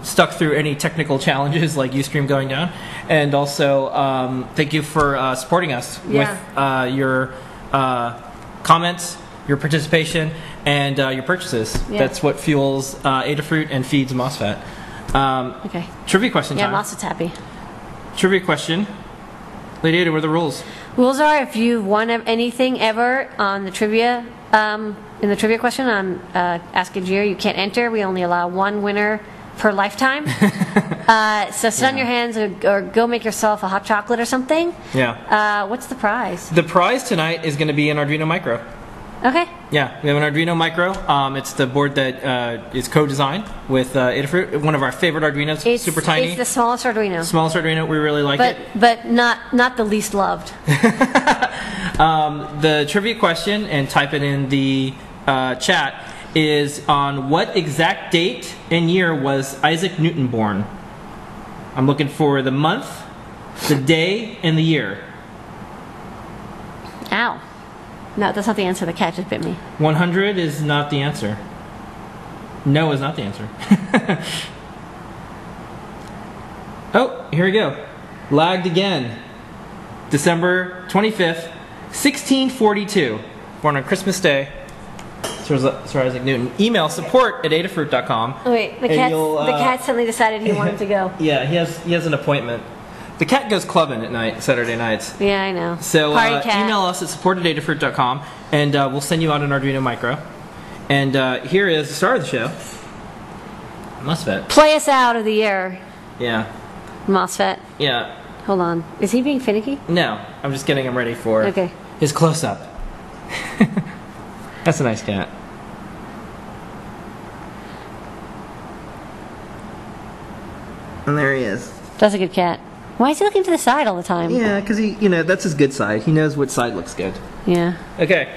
stuck through any technical challenges like Ustream going down, and also thank you for supporting us with your comments, your participation, and your purchases. Yeah. That's what fuels Adafruit and feeds MOSFET. Trivia question time. Yeah, MOSFET's happy. Trivia question. Lady Ada, what are the rules? Rules are if you've won anything ever on the trivia, in the trivia question on Ask a Jeer, you can't enter. We only allow one winner per lifetime. So sit on your hands or go make yourself a hot chocolate or something. Yeah. What's the prize? The prize tonight is going to be an Arduino Micro. Okay. Yeah, we have an Arduino Micro. It's the board that is co-designed with Adafruit, one of our favorite Arduinos. It's super tiny. It's the smallest Arduino. Smallest Arduino. We really like it. But not the least loved. The trivia question, and type it in the chat, is on what exact date and year was Isaac Newton born? I'm looking for the month, the day, and the year. Ow. No, that's not the answer. The cat just bit me. 100 is not the answer. No is not the answer. Oh, here we go. Lagged again. December 25th, 1642. Born on Christmas Day. Sir Isaac Newton. Email support@adafruit.com. Oh, wait, the cat suddenly decided he wanted to go. Yeah, he has an appointment. The cat goes clubbing at night, Saturday nights. Yeah, I know. So Party cat. email us at support@adafruit.com, and we'll send you out an Arduino Micro. And here is the star of the show, MOSFET. Play us out of the air, Yeah. MOSFET. Yeah. Hold on. Is he being finicky? No, I'm just getting him ready for his close-up. That's a nice cat. And there he is. That's a good cat. Why is he looking to the side all the time? Yeah, because that's his good side. He knows which side looks good. Yeah. Okay.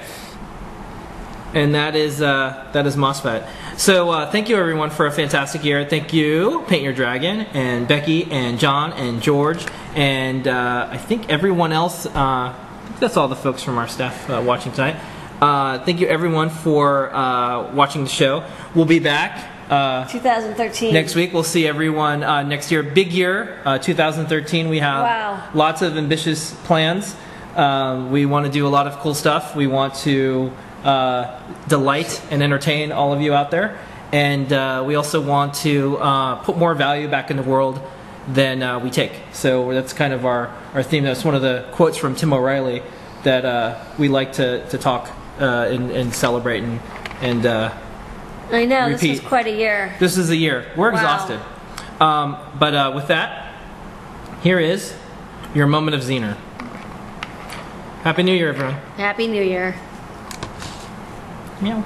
And that is MOSFET. So thank you everyone for a fantastic year. Thank you, Paint Your Dragon, and Becky, and John, and George, and I think everyone else. I think that's all the folks from our staff watching tonight. Thank you everyone for watching the show. We'll be back 2013. next week. We'll see everyone next year. Big year, 2013. We have lots of ambitious plans. We want to do a lot of cool stuff. We want to delight and entertain all of you out there, and we also want to put more value back in the world than we take. So that's kind of our theme. That's one of the quotes from Tim O'Reilly that we like to talk and celebrate and I know, repeat. this was quite a year. This is a year. We're exhausted. But with that, here is your moment of Zener. Happy New Year, everyone. Happy New Year. Meow.